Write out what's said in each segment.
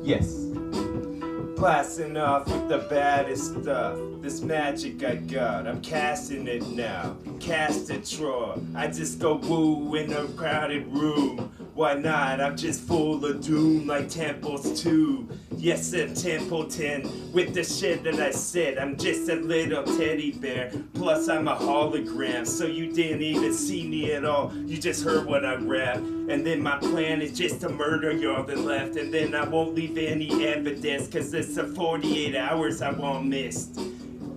Yes. Blasting off with the baddest stuff. This magic I got, I'm casting it now. Cast it, Troy. I just go woo in a crowded room. Why not? I'm just full of doom like temples too. Yes, I'm Templeton with the shit that I said. I'm just a little teddy bear. Plus I'm a hologram, so you didn't even see me at all. You just heard what I rap. And then my plan is just to murder y'all that left. And then I won't leave any evidence, cause it's the 48 hours I won't miss.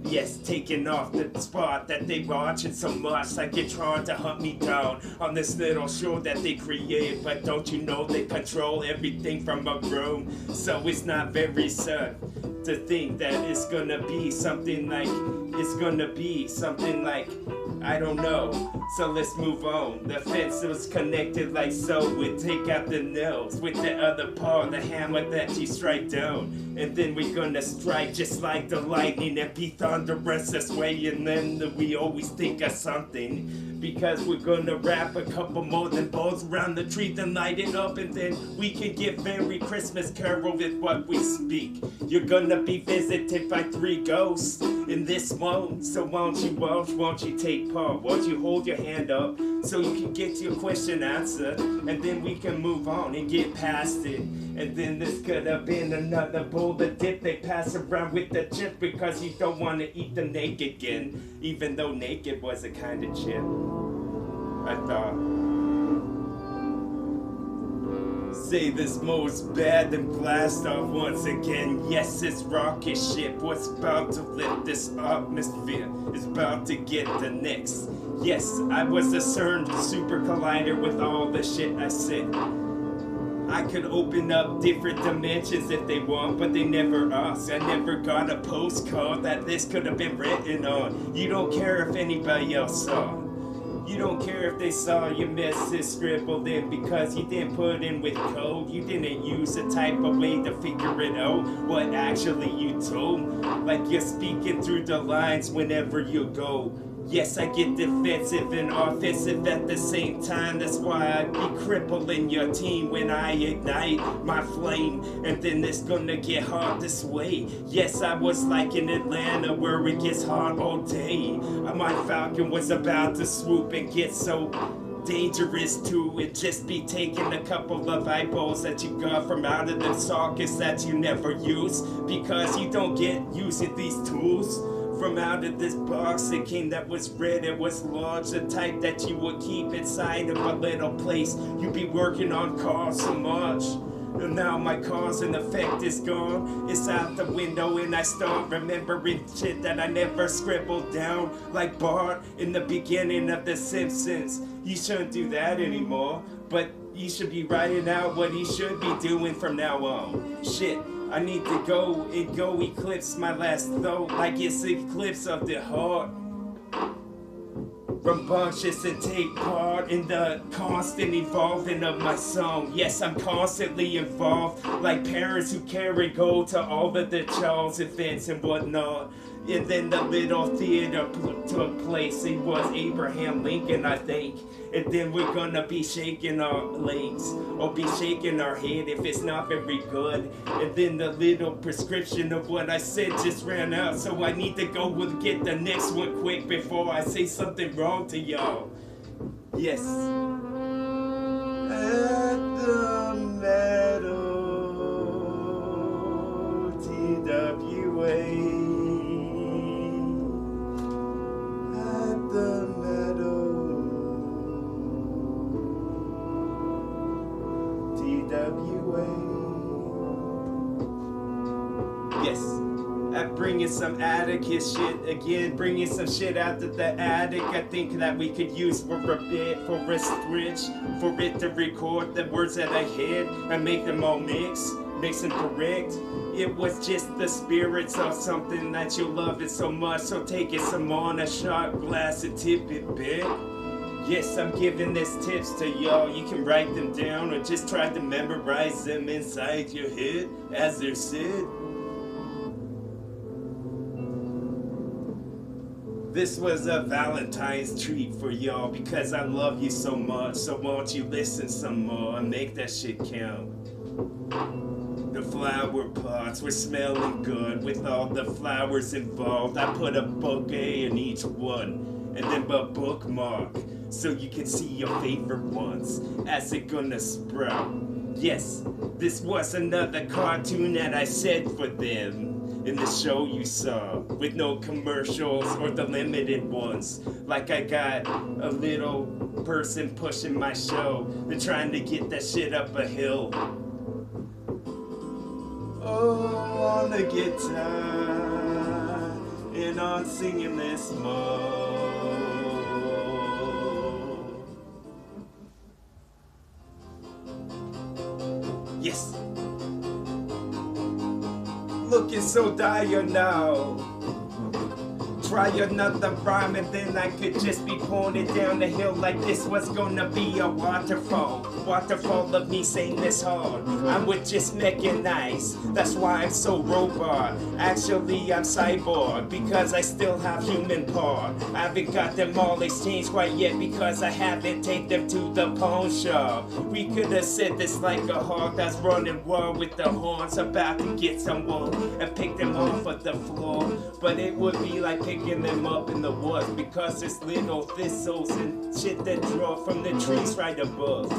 Yes, taking off the spot that they watching so much, like they're trying to hunt me down on this little show that they create. But don't you know they control everything from a room? So it's not very sad to think that it's gonna be something like, I don't know. So let's move on. The fence was connected like so. We take out the nails with the other paw, the hammer that you strike down. And then we're gonna strike just like the lightning and be thunderous this way. And then we always think of something, because we're gonna wrap a couple more than balls around the tree, then light it up, and then we can get Merry Christmas Carol with what we speak. You're gonna be visited by 3 ghosts in this one, so won't you take part? Won't you hold your hand up so you can get your question answered, and then we can move on and get past it. And then this could have been another bowl of dip they pass around with the chip, because you don't want to eat the naked again, even though naked was a kind of chip, I thought. Say this most bad, then blast off once again. Yes, this rocket ship was about to lift this atmosphere, is about to get the next. Yes, I was a CERN super collider with all the shit I said. I could open up different dimensions if they want, but they never asked. I never got a postcard that this could have been written on. You don't care if anybody else saw. You don't care if they saw your message scribbled in, because you didn't put in with code. You didn't use a type of way to figure it out what actually you told. Like you're speaking through the lines whenever you go. Yes, I get defensive and offensive at the same time. That's why I be crippling your team when I ignite my flame. And then it's gonna get hard this way. Yes, I was like in Atlanta where it gets hot all day. My Falcon was about to swoop and get so dangerous too. It just be taking a couple of eyeballs that you got from out of the sockets that you never use, because you don't get using these tools. From out of this box it came that was red, it was large, the type that you would keep inside of a little place. You be working on cars so much, and now my cause and effect is gone. It's out the window and I start remembering shit that I never scribbled down, like Bart in the beginning of The Simpsons. You shouldn't do that anymore, but you should be writing out what he should be doing from now on. Shit, I need to go eclipse my last thought, like it's eclipse of the heart. Rambunctious and take part in the constant evolving of my song. Yes, I'm constantly involved, like parents who care and go to all of the child's events and whatnot. And then the little theater took place. It was Abraham Lincoln, I think. And then we're gonna be shaking our legs or be shaking our head if it's not very good. And then the little prescription of what I said just ran out, so I need to go and get the next one quick before I say something wrong to y'all. Yes. At the meadow, TWA. The meadow, TWA. Yes, I'm bringing some Atticus shit again, bringing some shit out of the attic. I think that we could use for a bit, for a stretch, for it to record the words that I had and make them all mix them correct. It was just the spirits of something that you love it so much, so take it some on a shot glass and tip it back. Yes, I'm giving this tips to y'all. You can write them down or just try to memorize them inside your head, as they're said. This was a Valentine's treat for y'all because I love you so much, so won't you listen some more and make that shit count. The flower pots were smelling good with all the flowers involved. I put a bouquet in each one and then a bookmark so you can see your favorite ones as it gonna sprout. Yes, this was another cartoon that I said for them in the show you saw, with no commercials or the limited ones. Like I got a little person pushing my show. They're trying to get that shit up a hill. Oh, on the guitar, and on singing this mode. Yes. Looking so dire now. Try another rhyme and then I could just be pointed down the hill like this was gonna be a waterfall. Waterfall of me saying this hard. I would just make it nice. That's why I'm so robot. Actually I'm cyborg because I still have human part. I haven't got them all exchanged quite yet because I haven't taken them to the pawn shop. We could have said this like a hawk that's running wild with the horns about to get some wool and pick them off of the floor. But it would be like picking them up in the woods because there's little thistles and shit that draw from the trees right above.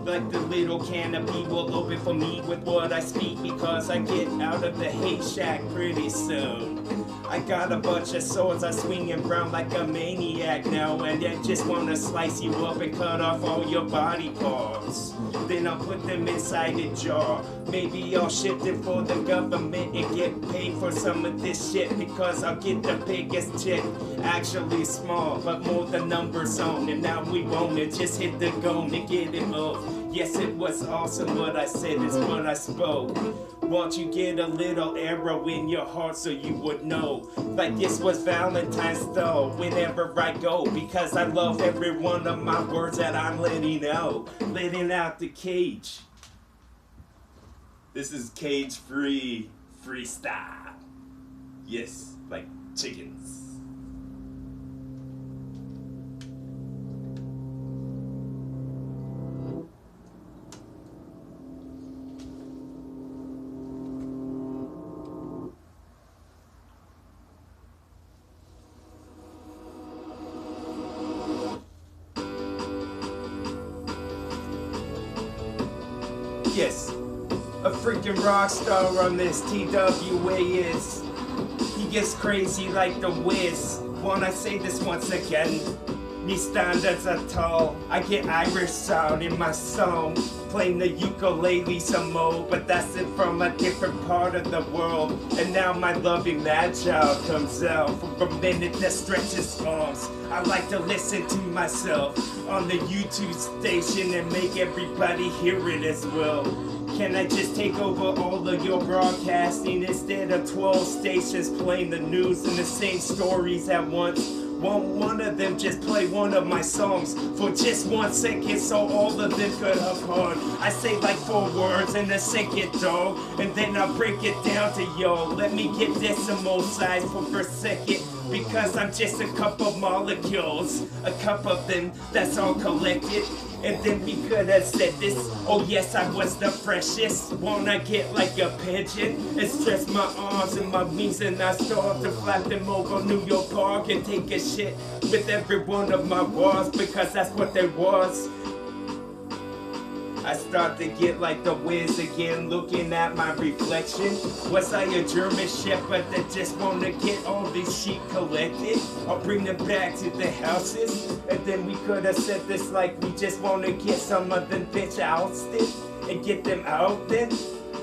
Like the little canopy will open for me with what I speak because I get out of the hate shack pretty soon. I got a bunch of swords I swing around like a maniac now, and I just wanna slice you up and cut off all your body parts. Then I'll put them inside a jar. Maybe I'll ship them for the government and get paid for some of this shit because I'll get the biggest chick. Actually small, but more the numbers on. And now we wanna just hit the gong to get it off. Yes, it was awesome what I said is what I spoke. Won't you get a little arrow in your heart so you would know? Like this was Valentine's though, whenever I go, because I love every one of my words that I'm letting out. Letting out the cage. This is cage-free freestyle. Yes, like chickens. Yes, a freaking rock star on this TWA is. He gets crazy like the Wiz. Wanna say this once again? Me standards are tall. I get Irish sound in my song. Playing the ukulele some more, but that's it from a different part of the world. And now my loving mad child comes out for a minute that stretches arms. I like to listen to myself on the YouTube station and make everybody hear it as well. Can I just take over all of your broadcasting instead of 12 stations playing the news and the same stories at once? Won't one of them just play one of my songs for just 1 second so all of them could have heard? I say like 4 words and a second, dog, and then I break it down to yo. Let me get decimal size for a second, because I'm just a couple molecules, a cup of them that's all collected. And then we could have said this, oh yes, I was the freshest. Won't I get like a pigeon and stretch my arms and my wings, and I start to flap them over New York Park and take a shit with every one of my walls, because that's what there was. I start to get like the Wiz again, looking at my reflection. Was I a German shepherd that just wanna get all these sheep collected? I'll bring them back to the houses, and then we could have said this like we just wanna get some of them bitch ousted and get them out then.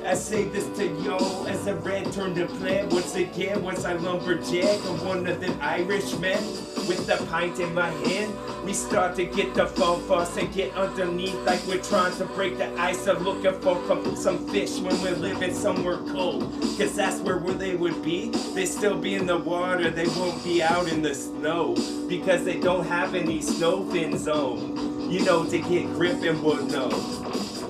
I say this to yo as a red turned to plaid. Once again, was I lumberjack or one of them Irishmen with the pint in my hand? We start to get the phone fuss and get underneath like we're trying to break the ice or looking for some fish when we're living somewhere cold. Cause that's where they would be. They still be in the water, they won't be out in the snow, because they don't have any snow fins on, you know, to get grip and whatnot.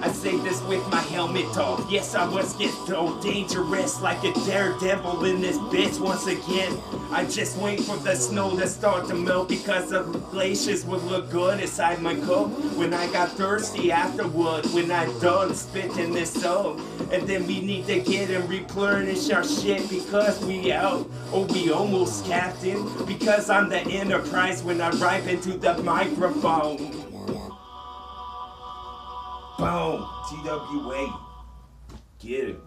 I say this with my helmet off. Yes, I was getting so dangerous, like a daredevil in this bitch once again. I just wait for the snow to start to melt, because the glaciers would look good inside my coat when I got thirsty afterward, when I done spitting this song. And then we need to get and replenish our shit, because we out, or we almost, Captain, because I'm the Enterprise when I rap into the microphone. Boom, TWA, get it.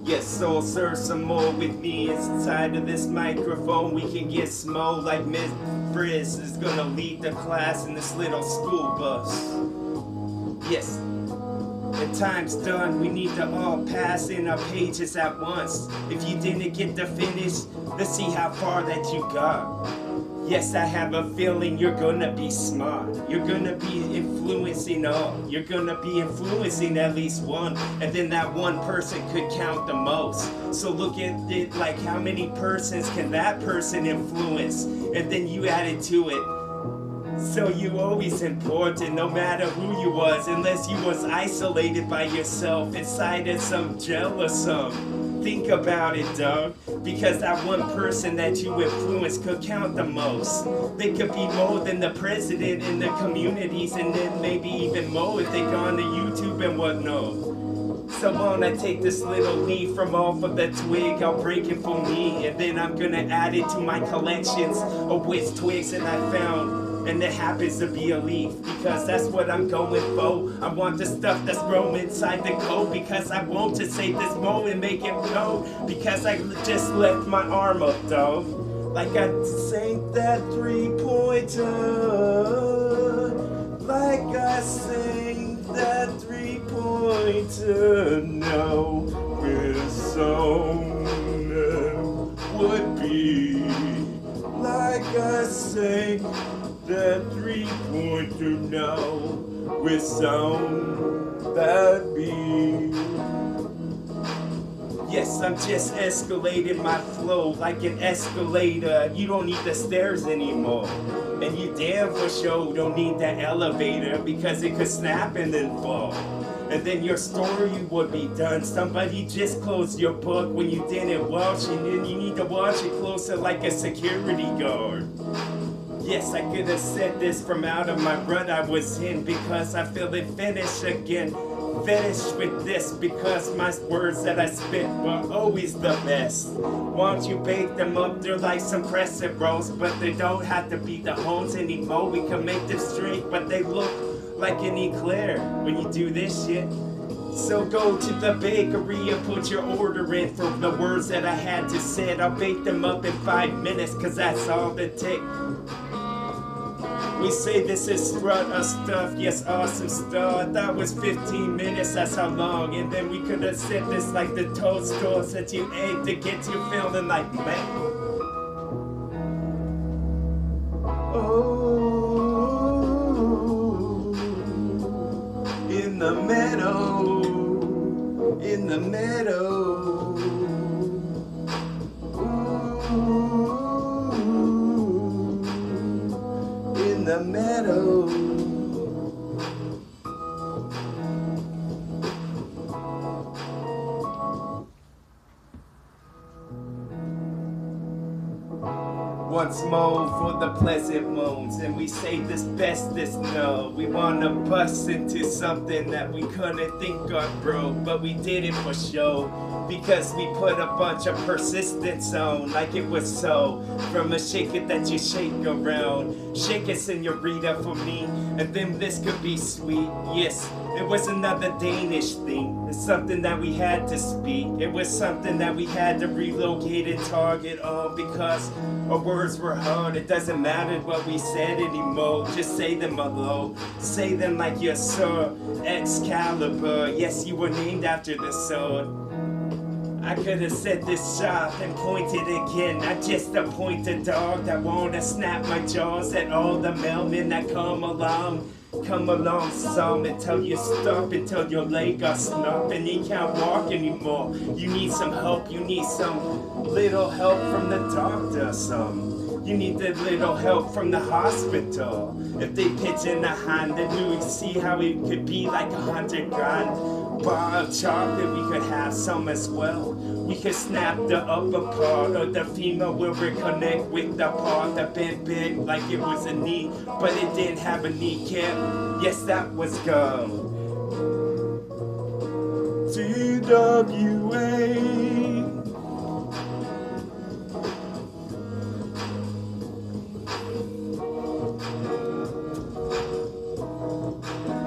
Yes, so sir, some more with me inside of this microphone. We can get small like Miss Briz is gonna lead the class in this little school bus. Yes, the time's done, we need to all pass in our pages at once. If you didn't get to finish, let's see how far that you got. Yes, I have a feeling you're gonna be smart. You're gonna be influencing all. You're gonna be influencing at least one, and then that one person could count the most. So look at it like, how many persons can that person influence? And then you add it to it. So you always important, no matter who you was, unless you was isolated by yourself inside of some jail or something. Think about it, dog, because that one person that you influence could count the most. They could be more than the president in the communities, and then maybe even more if they go on to YouTube and whatnot. So I wanna take this little leaf from off of the twig, I'll break it for me, and then I'm gonna add it to my collections of which twigs that I found. And it happens to be a leaf, because that's what I'm going for. I want the stuff that's growing inside the code, because I want to save this moment, make it go, because I just left my arm up, dog. Like I sank that 3-pointer, like I sank that 3-pointer. No, this song would be like I sank that 3-pointer now, with sound that be. Yes, I'm just escalating my flow like an escalator. You don't need the stairs anymore, and you damn for sure don't need the elevator, because it could snap and then fall. And then your story would be done. Somebody just closed your book when you didn't watch it, and you need to watch it closer like a security guard. Yes, I could have said this from out of my rut I was in, because I feel it finish again. Finish with this, because my words that I spit were always the best. Won't you bake them up? They're like some crescent rolls, but they don't have to be the homes anymore. We can make them straight, but they look like an eclair when you do this shit. So go to the bakery and put your order in for the words that I had to say. I'll bake them up in 5 minutes, cause that's all it takes. We say this is strut of stuff, yes, awesome stuff. That was 15 minutes, that's how long. And then we could have said this like the toast toast that you ate to get you feeling like, man. Oh, in the meadow, in the meadow. The meadow. Once more for the pleasant moans, and we say this bestest no. We wanna bust into something that we couldn't think of, bro, but we did it for show, because we put a bunch of persistence on, like it was so. From a shake it that you shake around, shake it, senorita, for me, and then this could be sweet. Yes, it was another Danish thing. It's something that we had to speak. It was something that we had to relocate and target on, because our words were hard. It doesn't matter what we said anymore. Just say them alone. Say them like your sword, Excalibur. Yes, you were named after the sword. I could have said this sharp and pointed again. Not just a pointed dog that wanna snap my jaws at all the mailmen that come along. Come along some until you stop, until your leg got snub and you can't walk anymore. You need some help, you need some little help from the doctor, some. You need a little help from the hospital. If they pitch in a hand, then we see how it could be like 100 grand. Bar of chocolate, we could have some as well. We could snap the upper part of the femur will reconnect with the part that bent big like it was a knee, but it didn't have a kneecap. Yes, that was gum. TWA.